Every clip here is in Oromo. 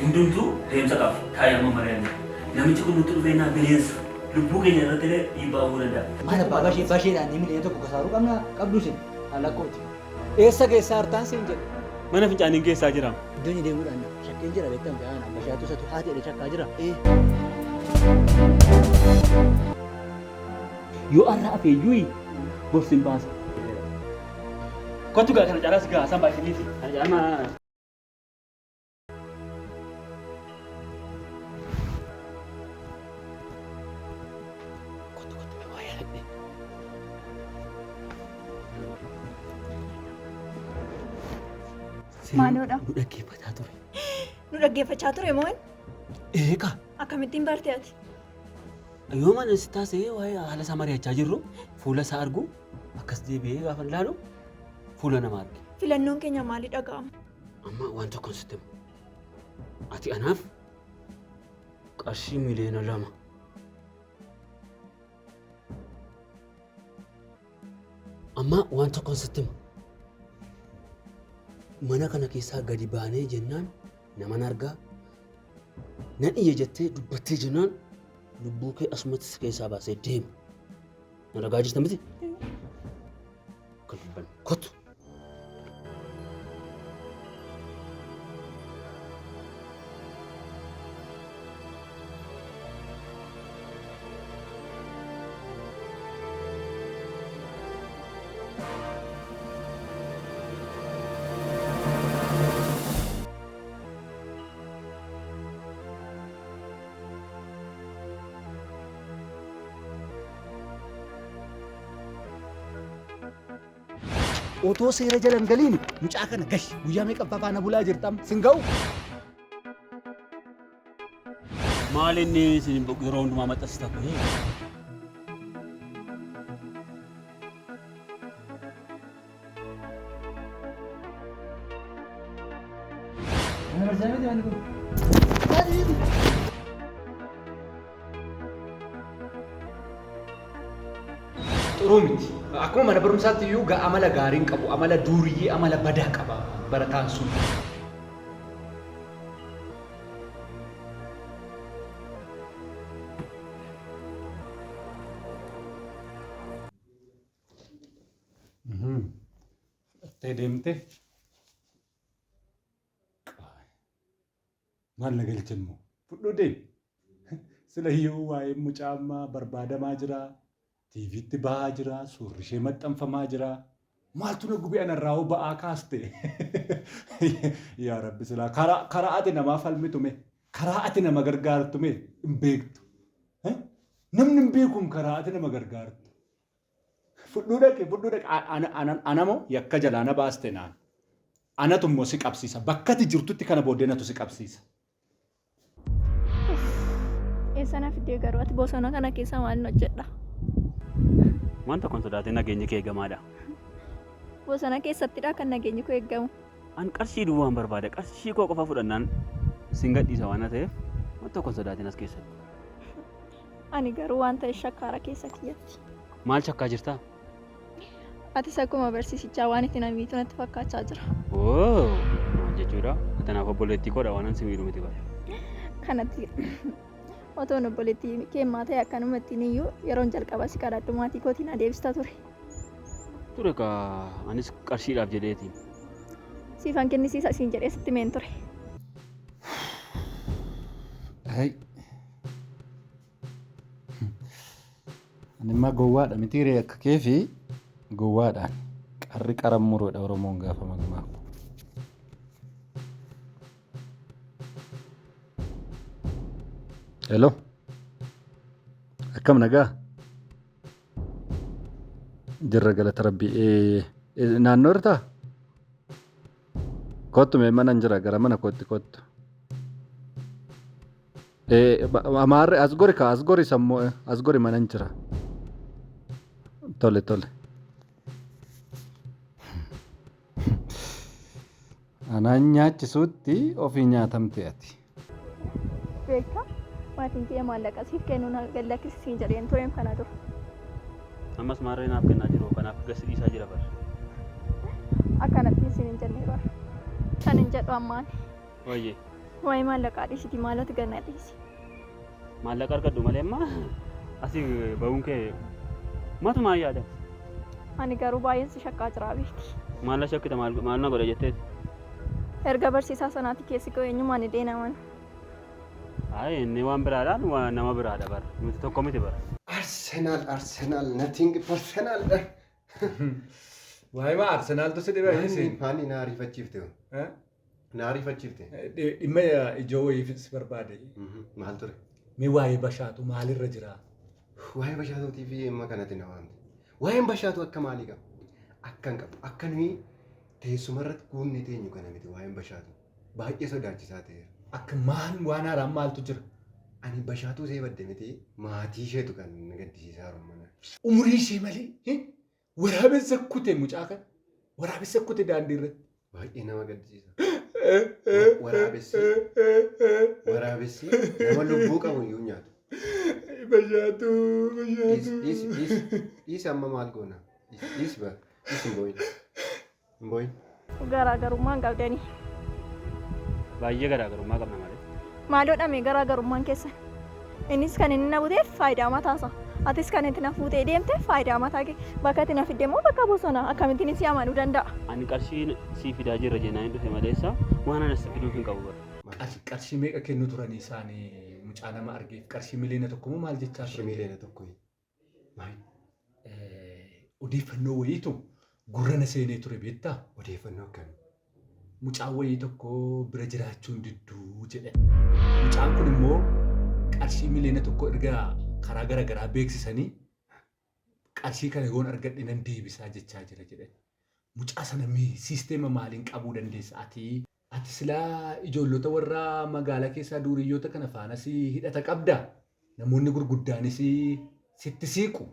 hundumtuu deemsa qaba kaayama mari'anne namichi kun nutti dhufeenyaa bineensa lubbuu keenya irratti illee dhiibbaa uumuu danda'a. Mana basheedhaan milee tokko kasaaruu qabdu isin alakkooti. Eessa keessaa hartaan siin jedhu. Mana fincaaniin keessaa jira. Iddoon deemuudhaan shakkeen jira beektamu jaana bashaatu isatu haati jedhe shakkaa jira. Yoo arraa afeeyyuu gorsiin baasa. Kottu gaa kana caalaas gaa asaan baashiniiti. Kana caalaa Maaloodha? Nu dhaggeeffachaa ture. Nu dhaggeeffachaa ture moo? Eegaa. Akkamittiin bartee ati? Yoo mana si taasee waa'ee haala isaa mari'achaa jirru fuula isaa argu akkas deebi'ee gaafa ilaalu fuula namaa arge. Filannoon keenya maalii dhaga'ama? Amma waan tokko sitti himu. Ati anaaf qarshii miliyoona 2. Amma waan tokko sitti himu. Mana kana keessaa gadi baanee jennaan naman argaa. Nan iyya jettee dubbattee jennaan lubbuu kee asumatti keessaa baasee deema. Na ragaa jirta miti? Kan dubbanne kottu. Otoo seera jalan galiin mucaa kana gashi guyyaa meeqa faana bulaa jirtam sin ga'u. Maal inni isin yeroo hundumaa maxxansitaa kun? Xuruu miti. Akkuma mana barumsaatti iyyuu amala gaariin qabu, amala duuriyyee, amala badaa qaba barataan sun. Deemte maal na galchan moo fudhuu deemi. Sila iyyuu waa'ee mucaa ammaa barbaadamaa jira. TV'tti bahaa jira, suurri ishee maxxanfamaa jira. Maaltu na gubee anarraa ba'aa kaaste? Yaa Rabbi silaa karaa ati namaa falmitume, karaa ati nama gargaartume hin beektu. Namni hin beekuun karaa ati nama gargaartu. Fudhuu dhaqe anamoo yakka jalaana baaste naan. Anatu immoo si qabsiisa. Bakka ati jirtutti kana booddee natu si qabsiisa. Eessana fidee garuu ati bosona kana keessa maal hojjedha? Wanta kun sodaatee nageenyi kee eegamaadha. Bosona keessattidha kan nageenyi koo eegamu. An qarshii duwwaan barbaada. Qarshii koo qofa fudhannaan sin gadhiisa waan ta'eef wanta kun sodaatiin as keessatti. Ani garuu waan ta'e shakkaara keessa kiyyatti. Maal shakkaa jirtaa? Atis akkuma barsiisichaa waan itti namiitu natti fakkaachaa jira. Maal jechuudha? Kanaaf obboleettii koodha waan ansi miidhu miti bara. Kanatti otoo obboleettii keemmaa ta'e akkanumatti iyyuu yeroon jalqaba si kadhadhu maatii kootiin adeebistaa ture. Ture kaa anis qarshiidhaaf jedheetiin. Siifan kennisiisa siin jedhee sitti meen ture. Animmaa gowwaadha mitiiree akka kee fi gowwaadhaan qarri qaran muruudha Oromoon gaafa magmaa. Hello. Akkam nagaa? Jirra galata rabbii. Naannoo irraa? Kottu mee mana jira gara mana kottu. Amaarre asgori sammoo asgori mana jira. Tole. Anaan nyaachisuutti ofii nyaatamte ati. Beekaa? Maatiin kee maallaqa siif kennuun gallakkisiin jedheen tureem kana dur. Ammas maarree naaf kennaa jiru kanaaf gasi dhiisaa jira bara. Akkanatti isin hin jennee bara. Kan hin jedhu ammaan. Wayyee Waa'ee maallaqaa dhiisiti maalatu gannaa dhiisi. Maallaqa argadhu malee amma asii ba'uun kee matumaan yaada. Ani garuu baay'een si shakkaa jira beekti. Maalla shakkita maal na godha jetteeti. Erga barsiisaa sanaati keessi koo eenyumaan hidhee naman. Ay inni waan biraadhaan waan nama biraadha bara. Nuti tokko miti bara. Arsenal, nothing personal. Waa'ee maa Arsenaaltu si dhiba hin Faani na ariifachiifte. Na ariifachiifte. dhimma ijoo wayiifis barbaade. Maal ture? Mee waa'ee bashaatu maalirra jira? Waa'ee bashaatuutii fi dhimma kanatti na waamte. Waa'een bashaatu akka maalii qaba? Akka hin qabu. Akka nuyi teessuma irratti guunne teenyu kana miti waa'een bashaatu. Baay'ee sodaachisaa ta'eera. Akka maal waan haaraan maaltu jira? Ani bashaatuu see badde miti maatii isheetu kan gaddisiisaa jiru mana. Umurii ishee malee waraabessa kute mucaa kan waraabessa kute daandii irratti. Baay'ee nama gaddisiisa. Waraabessi nama lubbuu qabu iyyuu nyaatu. Bashaatu. Dhiisi amma maal goona? Dhiisi hin booyin. Hin booyin. Garaagarummaan qabdanii. Baay'ee garaagarummaa qabna malee. Maaloo dhamee garaagarummaan keessan. Innis kan inni na buteef faayidaa mataasa. Atis kan itti na fuutee deemte faayidaa mataa kee. Bakka itti na fidde immoo bakka bosonaa akkamittiin si amanuu danda'a. Ani qarshii sii fidaa jirra jennaan dhufe maleessa waan anas fiduuf hin qabu bara. Qarshii meeqa kennu turanii isaanii mucaa nama argeef qarshii miliyoona tokko moo maal jechaa Qarshii miliyoona tokko. Maal? Odeeffannoo wayiitu gurra na seenee ture beektaa? Odeeffannoo akkamii? Mucaan wayii tokko bira jiraachuun didduu jedhe. Mucaan kun immoo qarshii miliyoona tokko erga karaa garaagaraa beeksisanii qarshii kana yoon argadhe nan deebisaa jechaa jira jedhe. Mucaa sana siisteema maaliin qabuu dandeessa ati? Ati silaa ijoollota warra magaalaa keessaa duuriyyoota kana faanas hidhata qabda. Namoonni gurguddaanis sitti siiqu.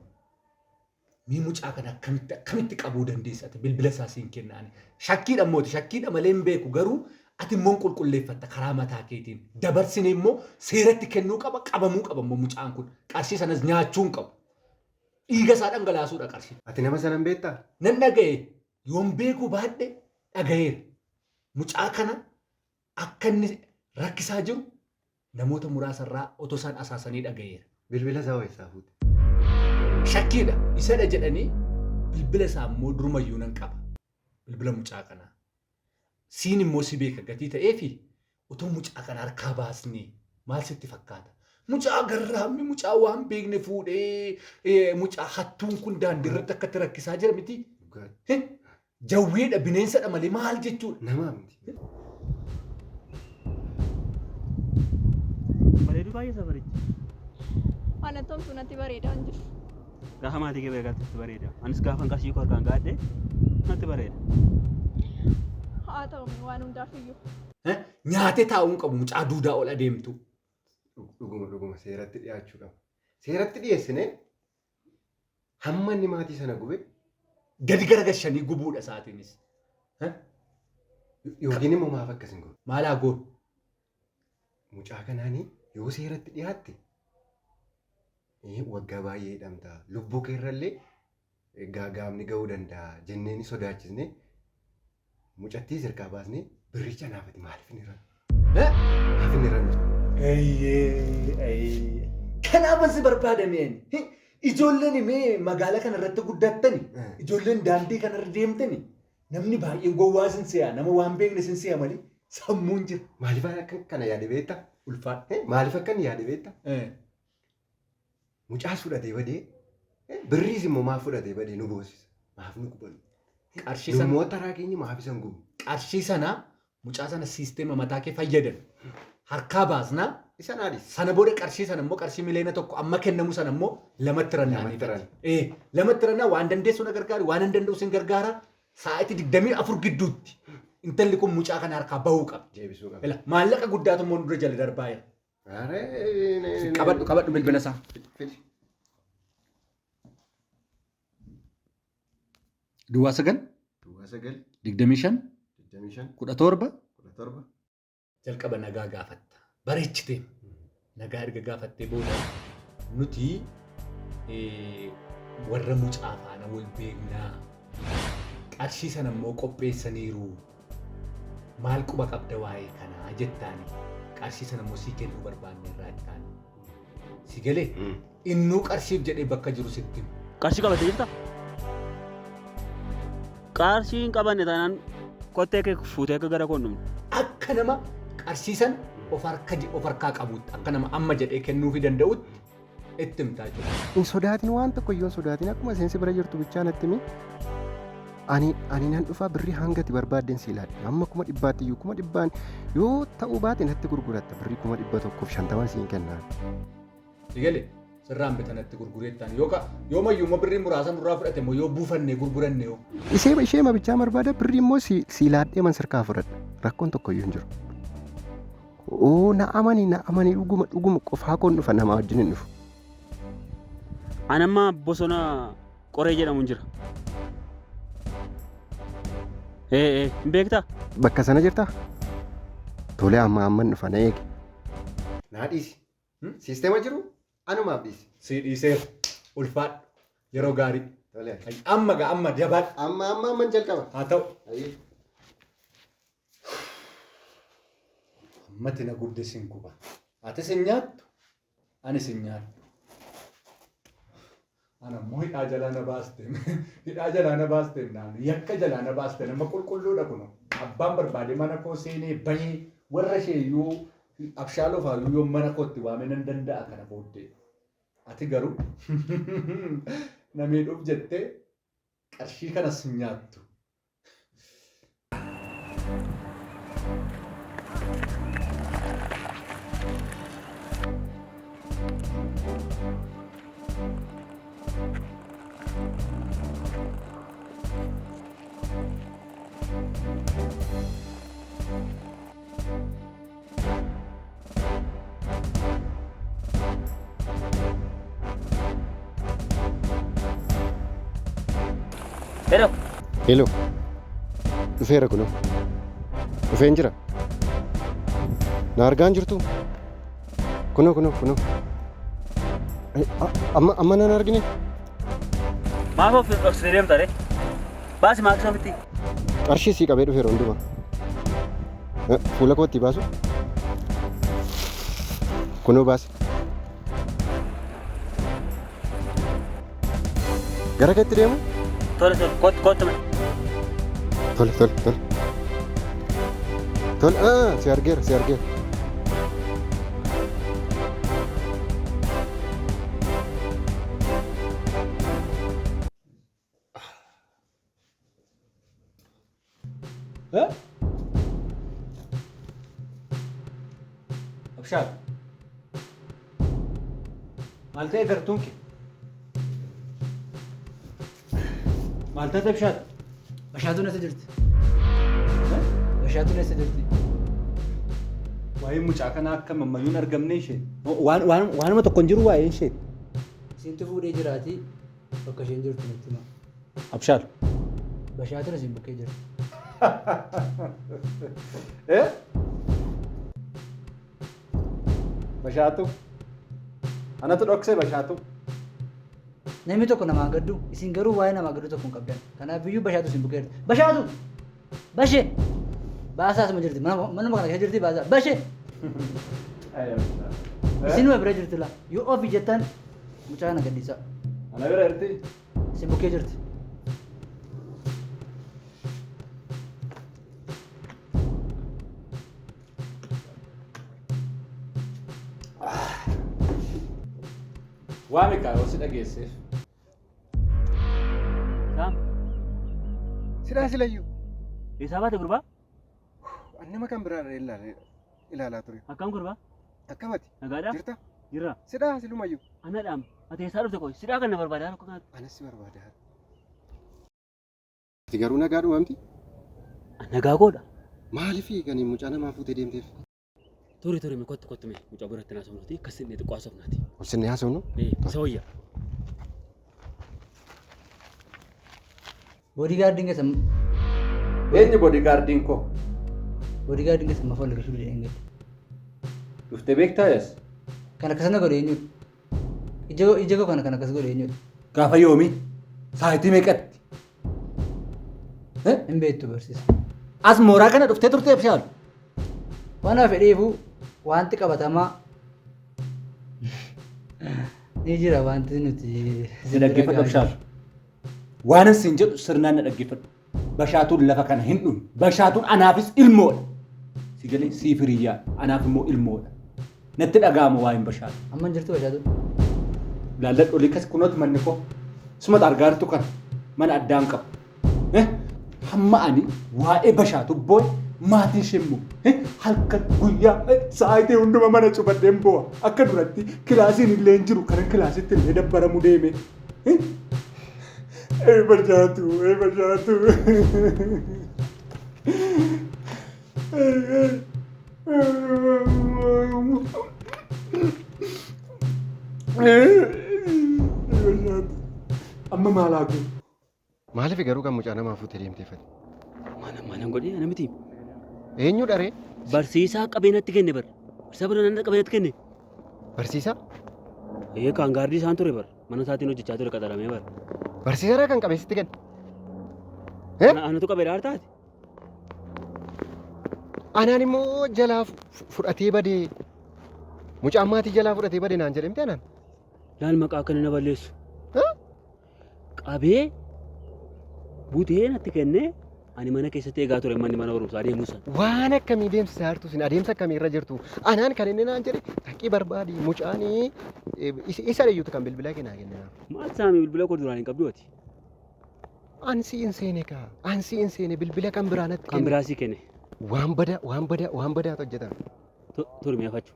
Mii mucaa kana akkamitti qabuu dandeessa ati bilbila isaa siin kennaani. Shakkiidha mooti shakkiidha malee hin beeku garuu ati immoo qulqulleeffatta karaa mataa keetiin. Dabarsine immoo seeratti kennuu qaba qabamuu qaba immoo mucaan kun qarshii sanas nyaachuu hin qabu. Dhiiga isaa dhangalaasuudha qarshii. Ati nama sana hin beektaa? Nan dhaga'e yoon beekuu baadhe dhaga'eera. Mucaa kana akka inni rakkisaa jiru namoota muraasarraa otoo isaan asaasanii dhaga'eera. Bilbila isaa eessaa fuute? Shakkiidha isadha jedhanii bilbila isaa immoo durumayyuu nan qaba. Bilbila mucaa kanaa. Siin immoo si beeka gatii ta'eefi otoo mucaa kana harkaa baasnee maal sitti fakkaata? Mucaa garraamni mucaa waan beekne fuudhee mucaa hattuun kun daandii irratti akkatti rakkisaa jira miti. Jawweedha bineensadha malee maal jechuudha? Namaa miti. Bareedu baay'ee safarichi. Waan attomtuu natti bareedaa hin jiru. Gaafa maatii kee beekaatti bareeda. Anis gaafa qarshii koo harkaan gaadhe natti bareeda. Haa ta'u waan hundaaf iyyuu. Nyaatee taa'uun qabu mucaa duudaa ol adeemtu. Dhuguma seeratti dhiyaachuu qaba. Seeratti dhiyeessine hamma inni maatii sana gube gadi garagashanii gubuudha isaatiinis. Yookiin immoo maaf akkas hin goone? Maalaa goon? Mucaa kanaanii yoo seeratti dhiyaatte waggaa baay'ee hidhamta. Lubbuu keerrallee gaagaamni ga'uu danda'a jennee ni sodaachisne mucattii sirkaa baasnee birricha naafati maaliif hin hiran? Maaliif hin hiran? Kanaaf asi barbaadameen ijoolleen mee magaalaa kana irratti guddattani ijoolleen daandii kana irra deemtani namni baay'een gowwaa sin si'a nama waan beekne sin si'a malee sammuun jira. Maaliif akka kana yaade beektaa? Ulfaadha. Maaliif akka inni yaade beektaa? Mucaas fudhatee badee birriis immoo maaf fudhatee badee nu boosisa? Maaf nu gubalu? Qarshii sana namoota raa keenya maaf isan gubu? qarshii sana mucaa sana siisteema mataa kee fayyadan harkaa baasnaa Isa naadis. sana booda qarshii sana immoo qarshii miliyoona tokko amma kennamu sana immoo lamatti Lamatti rannaa. Lamatti rannaa waan dandeessu na gargaari waan hin danda'u sin gargaara sa'aatii 24 gidduutti intalli kun mucaa kana harkaa bahuu qaba. Deebisuu qaba. Maallaqa guddaatu immoo dura jala darbaa jira. Qabadhu bilbila isaa. Duwwaa 9 25 17 jalqaba nagaa gaafatta. Bareechitee nagaa erga gaafattee booda nuti warra mucaa faana wal beeknaa qarshii sana immoo qopheessaniiru maal quba qabda waa'ee kanaa jettaani qarshii sana immoo sii kennuu barbaanne irraa hin taane. Si galee innuu qarshiif jedhee bakka jiru sitti himu. Qarshii qabattee jirta? Qarshii hin qabanne taanaan kottee kee fuutee akka gara koon dhumne. Akka nama qarshii sana of harkaa qabuutti akka nama amma jedhee kennuufii danda'utti itti himtaa jiru. Hin sodaatin waan tokko iyyuu hin sodaatin akkuma seensi bira jirtu bichaa natti himi. Ani nan dhufaa birrii hangati barbaaddeen si ilaadha. Amma 100 iyyuu 100 yoo ta'uu baate natti gurguratta birrii 150 siin kennaa. Sigalee sirraan bitanatti gurgureettaan yoomayyuu birrii muraasa nurraa fudhate immoo yoo buufannee gurguranne yoo. Ishee mabichaa barbaada birrii immoo si ilaadhee man sirkaa fudhadha. Rakkoon tokko iyyuu hin jiru. Na amanii dhuguma qofaa koon dhufa nama wajjin hin dhufu. Ani amma bosona qoree jedhamu jira. Hin beektaa? Bakka sana jirtaa? Tole amma dhufa na eegi. Naa dhiisi. Siisteema jiru? Anumaaf dhiisi. Si dhiiseera. Ulfaadha. Yeroo gaarii. Amma jabaadha. Amma jalqaba. Haa ta'u. Ammatti na guddisiin kuba. Ati sin nyaattu, ani sin nyaattu. Ana immoo hidhaa jalaa na baaste. Hidhaa jalaa na baaste naan yakka jalaa na baaste nama qulqulluudha kun. Abbaan barbaade mana koo seenee bahee warra isheeyyuu abshaaloo fa'aa yoo mana kootti waamee nan danda'a kana booddee. Ati garuu na miidhuuf jettee qarshii kanas nyaattu. Hello. Dhufeera kunoo. Dhufeen jira. Na argaan jirtu. Kunoo. Amma nan argine. Maaf of dhoksitee deemta ree? Baasi maaqsa miti. Qarshii sii qabee dhufeera hundumaa. Fuula kootti baasu. Kunoo baasi. Gara keetti deemu? Tole, kottu mee. Tole. Si argeera. Abshaal. Maal ta'e gartuun kee? Maal ta'e Abshaal? Bashaatuun eessa jirti? Bashaatuun eessa jirti? Waa'ee mucaa kanaa akka mammayyuun argamne ishee. Waanuma tokko hin jiru waa'ee ishee. Isintu fuudhee jiraatii bakka isheen jirtu nutti hima. Abshaal. Bashaatuun isin bukkee jirti. Bashaatu. Anatu dhoksee bashaatu. Namni tokko namaa gaddu isin garuu waa'ee namaa gaddu tokko hin qabdan. Kanaaf iyyuu bashaatu isin bukkee jirti. Bashaatu! Bashee! Baasaa asuma jirti. Manuma kana keessa jirti baasaa. Bashee! Isinuma bira jirti laa. Yoo ofii jettan mucaa kana gaddisaa. Ana bira jirti. Isin bukkee jirti. Waami kaayoo si dhageesseef. Saam, Sidhaa silayyuu. eessaa baate gurbaa? Nama kan biraa ilaalaa ture. Akkam gurbaa? Akkamati. Nagaadhaa? Jirta? Jirra. Sidhaa silumayyuu. Anadhaam. Ati eessaa dhufte qoy? Sidhaa kan na barbaadaa tokko kanatti. Anas si barbaada. Ati garuu nagaa dhumamti? Nagaa goodha. Maaliif kan mucaa namaa fuutee deemteef? Turi mee kottu mee mucaa biratti naasofnuti akkas inni xiqqoo haasofnaati. Ol sinni haasofnu? Isa wayya. Boodigaardiin keessa Eenyu boodigaardiin koo? boodigaardiin keessa mafa wal gashuu jedheen gadi. Dhuftee beektaa yes? Kan akkasana godhe eenyudha? Ija koo kan akkas godhe eenyudha? Gaafa yoomii? Saayitii meeqatti? Hin beektu barsiisa. As mooraa kana dhuftee turtee Abshaal. Waan hafe dheefuu wanti qabatamaa ni jira wanti nuti Si dhaggeeffadhu Bishaatu. Waan isin jedhu sirnaan na dhaggeeffadhu. Bashaatuun lafa kana hin dhume. Bashaatuun anaafis ilmoodha. Si galee siif hiriyyaa anaaf immoo ilmoodha. Natti dhaga'ama waa'een Bashaatu. amma hin jirtu bashaatu. Laalladhu olii kas kunooti manni koo. Sumata argaa jirtu kana mana addaan qabu. Hamma ani waa'ee Bashaatu booda maatiin ishee immoo halkan guyyaa sa'aatii hunduma mana cufadheen bo'a. Akka duratti kilaasiin illee hin jiru kanan kilaasitti illee dabbaramu deeme. Bashaatu. Amma maal haa goonu? Maaliif garuu kan mucaa namaa fuutee deemteeffate? Mana godhee ana miti. Eenyu dharee? Barsiisaa qabeenyatti kenne bar. Barsiisaa bira qabeenyatti kenne. Barsiisaa? Kan gaardii isaan ture bar. Mana isaatiin hojjechaa ture qaxaramee bar. Barsiisaa kan qabeessitti kenne? Anatu qabeedhaa taate. Anaan immoo jalaa fudhatee badee mucaan maatii jalaa fudhatee badee naan jedhamte anaan. Laal maqaa akka na balleessu. Qabee butee natti kennee ani mana keessatti eegaa ture manni mana barumsaa adeemuu sana. Waan akkamii deemsisaa jirtu sin adeemsa akkamii irra jirtu anaan kan inni naan jedhe dhaqii barbaadi mucaanii isa dhayyuutu kan bilbila kennaa kennaa. Maal saamii bilbila koo duraan hin qabdu ati? Ansi hin seene kaa ansi hin seene bilbila kan biraa natti Kan biraa sii kenne. waan badaa hojjetan. Turmee afachuu.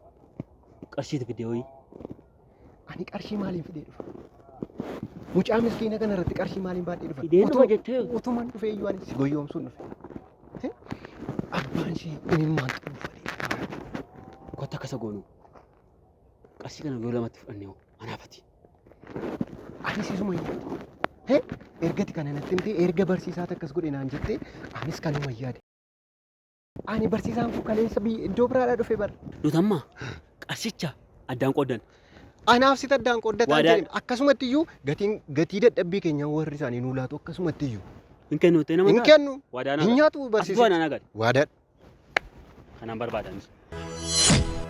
Qarshiiti fidee hoyi. Ani qarshii maaliin fidee dhufa? Mucaa miskiina kana irratti qarshii maaliin baadhee dhufa? Fideenuma jettee. Utumaan dhufee iyyuu ani si goyyoomsuun dhufe. Abbaan ishee imimmaan xumuufate. Kotta akkasa goonu. Qarshii kana yoo lamatti fudhannee anaafati. Ani siisuma yaade. Ergati kana natti himtee erga barsiisaa akkas godhe naan jettee anis kanuma yaade. Ani barsiisaan kun kaleessa iddoo biraadhaa dhufe bara. Nutammaa qarshicha addaan qooddan. Anaaf sit addaan qooddataan jedhame akkasumatti iyyuu gatii dadhabbii keenya warri isaanii nuu laatu akkasumatti iyyuu. Hin kennu ta'e nama. Hin kennu. Waadaan Hin nyaatu barsiisa. Waadaan agarri. Waadaan. Kanaan barbaadanis.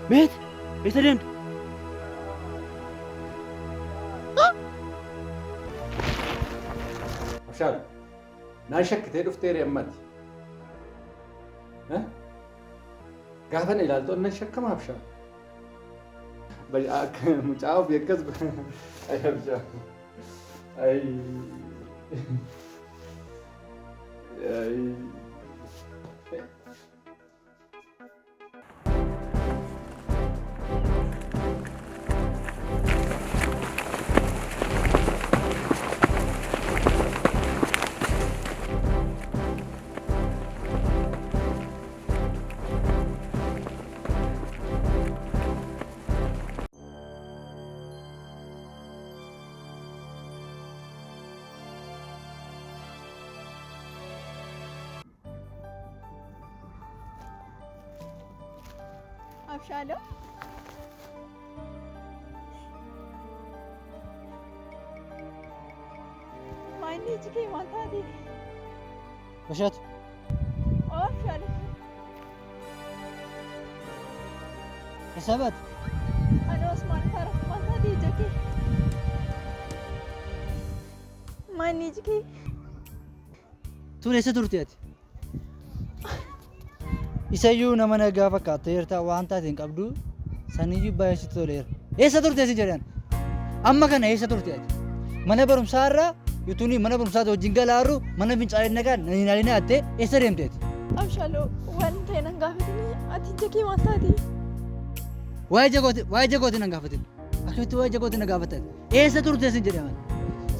Meet eessa deemtu? Bashaatu. Naan shakkitee dhuftee ammati. Gaafa na ilaaltu annan shakkamaa Bashaatu. Mucaa ofii akkas Bashaatu. Abshaaloo. Maanni iji kee maal taate? Bashaatu. Abshaaloo. Eessaa baate? Ani Osmaan Fara maal taate ija kee? Maanni iji kee? Ture eessa turte ati? Isayyuu nama nagaa fakkaatteerta waan taate hin qabdu saniyyuu baay'ee sitti toleera. Eessa turte si jedhan? Amma kana eessa turte ati? Mana barumsaarra yutuuni mana barumsaatti wajjin galaaru mana fincaa'ee nagaa naalina attee eessa deemte ati? Abshaaloo waan ta'e nan gaafatini ati ija kee maal taate? Waa'ee jagooti nan gaafatin. Akkamitti waa'ee jagooti na gaafatan? Eessa turte si jedhaman?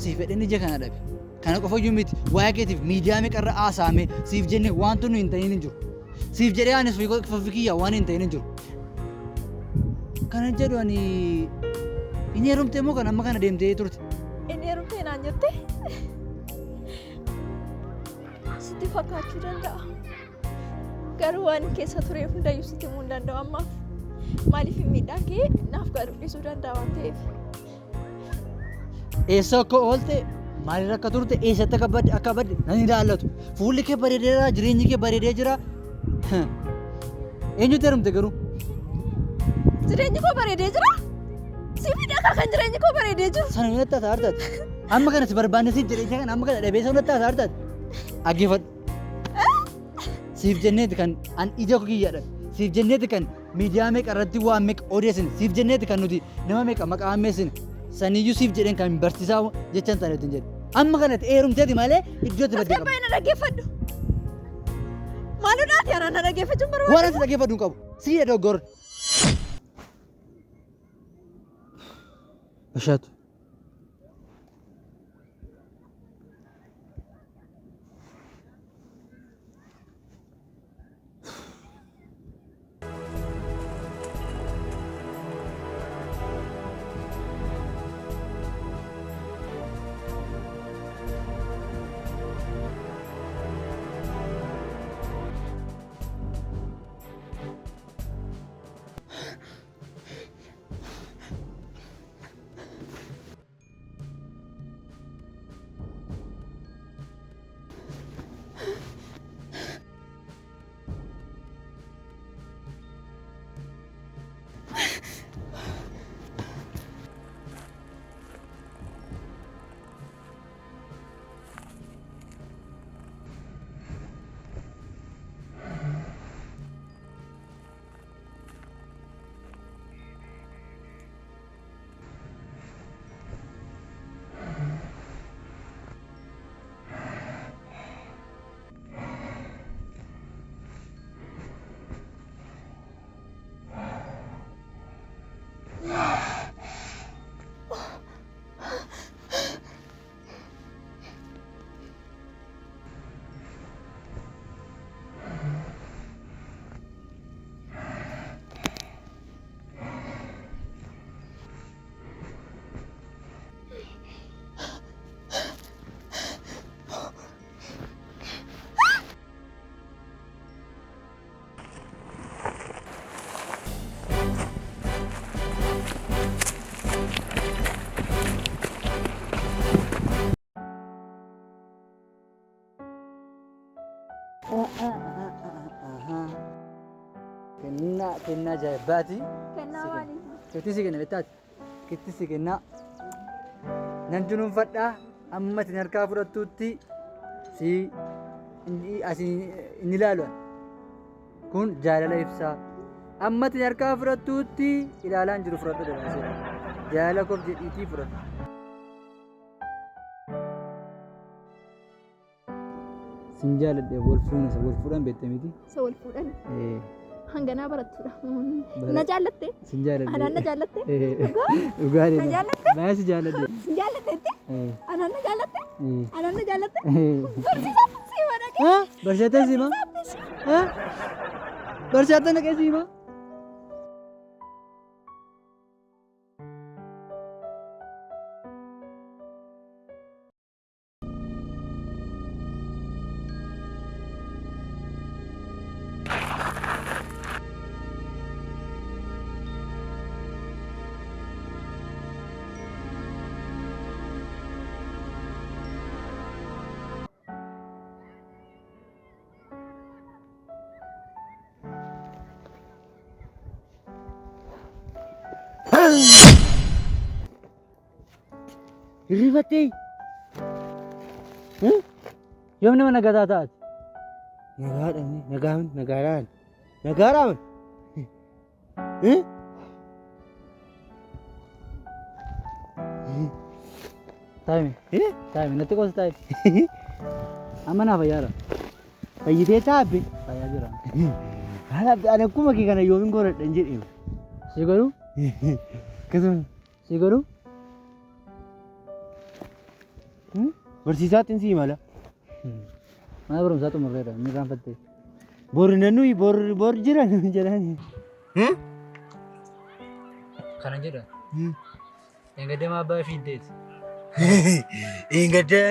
Siif fedhan ija kana dhabe. Kana qofa iyyuu miti waa'ee keetiif miidiyaa meeqarra haasaame siif jenne wantu nu hin ta'in hin jiru. Siif jedhee anis fikiyyaa waan hin ta'in hin jiru. Kana jedhu ani inni heerumtee moo kan amma kana deemtee turte? Inni heerumtee naan jette? Sitti fakkaachuu danda'a. Garuu waan keessa ture hundayyuu sitti himuu hin danda'u ammaaf. Maaliif miidhaan kee naaf gadhiisuu danda'a waan ta'eef. Eessa akka oolte maalirra akka turte eessatti akka badde nan ilaallatu. Fuulli kee bareedeera jireenyi kee bareedee jira. Eenyutu heerumte garuu? Jireenyi koo bareedee jira. Siifidha akka kan jireenyi koo bareedee jiru. Sana yoo taate argatu. Amma kana si barbaanne si jireenya kana amma kana dhabee sana taate argatu. Dhaggeeffadhu. Siif jenneeti kan an ija kiyyaadha. Siif jenneeti kan miidiyaa meeqa irratti waan meeqa odeessine. Siif jenneeti kan nuti nama meeqa maqaa ammeessine. Saniyyuu siif jedheen kan barsiisaa jechaan taane ittiin jedhu. Amma kanatti heerumteeti malee iddootti badde qaba. Asxaan baay'ina dhaggeeffadhu. Maaludhaati haaraan na dhaggeeffachuun barbaadu? Waan asi dhaggeeffadhu hin qabu. Sii dogoggora. Bashaatu. Kennaa ajaa'ibaati. Kennaa maaliiti? Kittii si kenna beektaati. Kittii si kennaa. Nan dunuunfadhaa amma isin harkaa fudhattuutti si inni ilaalu. Kun jaalala ibsaa. Amma isin harkaa fudhattuutti ilaalaan jiru fudhadhu dabalatee. Jaalala koof jedhiitii fudhadhu. Sin jaaladhe wal fuudhan beekte miti. Isa wal fuudhan. Hanganaa barattudha. Na jaallatte? Sin jaaladhe. Anaan na jaallatte? Dhugaalee. Na jaallatte? Baay'ee si jaaladhe. Sin jaallatte? Anaan na jaallatte? Anaan na jaallatte? Barsiisaan si madaqee. Barsiisaan si ma? Barsiisaan naqee si ma? Hirrifattee? Yoom nama nagataa taate? Nagaadhaan. Taa'ime natti qosa taa'ime. Amma naa fayyaadha. Fayyitee taa'abbe. Fayyaa jira. Ani akkuma kee kana yoomin godhadhan jedhee. Si godhu? Akkasuma. Si godhu? Barsiisaatti si mala. Mana barumsaa xumurreedha. Inni irraanfattee. Bor nannuyi bor jiran jedhani. Kana jedha. Engadama abbaa fiinteeti. Engadda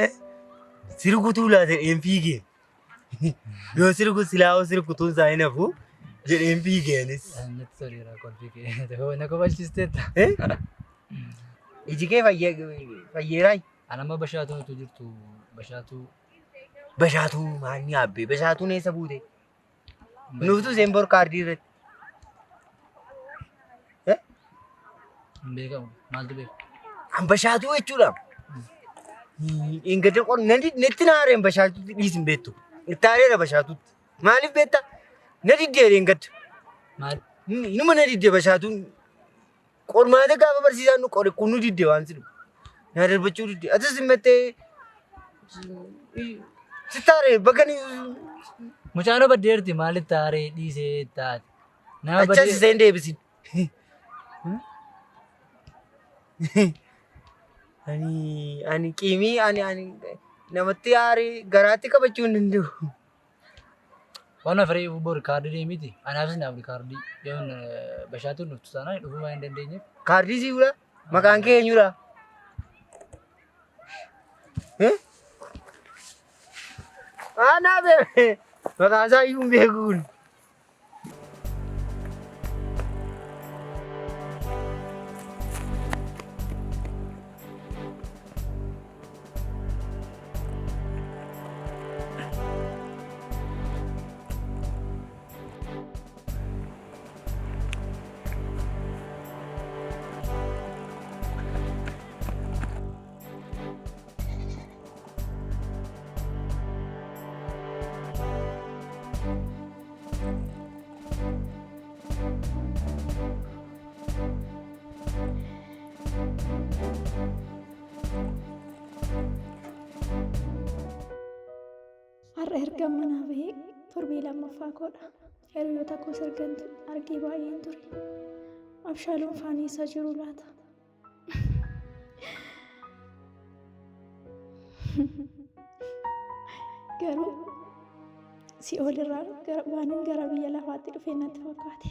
sirgutuu laate een fiigee. Yoo sirgu silaa sirgutuun isaa hin hafu jedheen fiigeenis. Natti toleera kolfii kee. Na kobalchisteetta. Iji kee fayyeeraay. Anamma bashaatuu nutu jirtu. Bashaatuu maal ni abbe? Bashaatuun eessa buute? Nuuftu seen bor kaardii irratti. beekamu maaltu beeku? Ambashaatuu jechuudha. Ingada qon netti naareen bashaatuutti dhiisin beektu. Ittaalee na bashaatuutti. Maaliif beektaa? Na diddee ingada. Maal? Numa na diddee bashaatuun qormaata gaafa barsiisaan nu qore kun nu diddee waan sin. Na darbachuu diddee. Atis himmattee sittaaree baganii. Mucaanoo baddeerti maaliif taaree dhiisee taate? Achas iseen deebisin. Ani qiimii ani namatti aaree garaatti qabachuu hin danda'u. Waan afarii bor kaardii deemiti. Anaafis naaf kaardii yoon bashaatuun dhuftu taanaan dhufuu waan hin dandeenyeef. Kaardii si fula? Maqaan kee eenyudha? Anaa beekne maqaan isaa iyyuu hin beekuun. Har'a erga manaa bahee torbee lammaffaa koodha. Hiriyoota koos ergan argee baay'een ture. Abshaaluun faanii isa jiru laata? Garuu si'ool irraa waaniin gara biyya lafaatti dhufee natti fakkaate.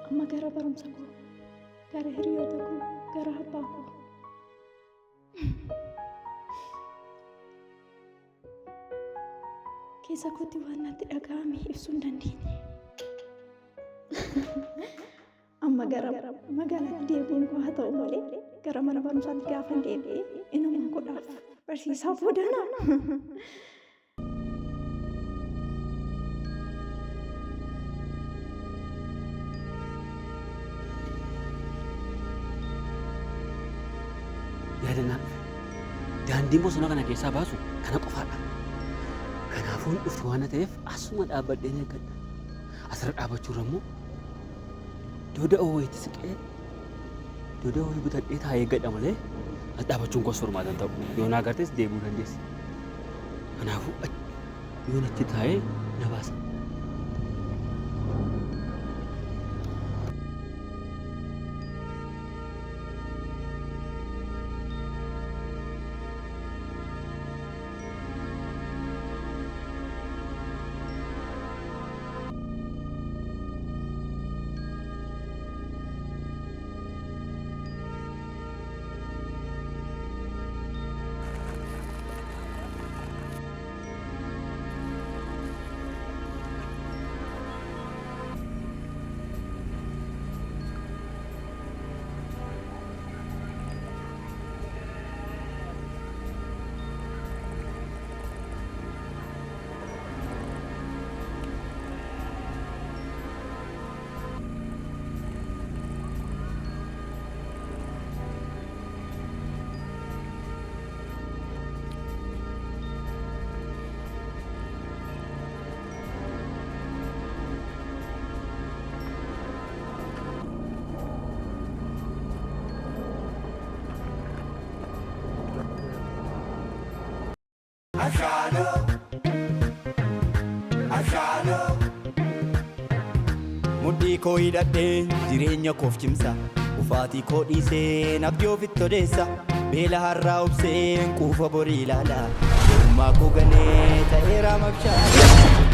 Amma gara barumsa koo, gara hiriyoota koo, gara abbaa koo. Keessa kootti waan natti dhaga'ame ibsuu hin dandeenye. Amma gara magaalaatti deebiin koo haa ta'u malee gara mana barumsaatti gaafa deebi'ee inuma godhaaf barsiisaa boodanaa. Yaadannaa daandiin bosona kana keessaa baasu kana qofaadha. Kanaafuu dhuftu waan ta'eef asuma dhaabbadhee eeggadha. Asirra dhaabbachuurra immoo dooda wayiitti siqee dooda wayii bitadhee taa'ee eeggadha malee as dhaabbachuun gosa hormaatan ta'u. Yoo na agartees deemuu dandeessi. Kanaafuu yoon achi taa'ee na baasa. Mudhii koo hidhadhee jireenya koof cimsa ufaatii koo dhiisee nabdii ofitti odeessa beela har'aa obseen quufa borii ilaala. Uumaa koo galee ta'eera mabshaa.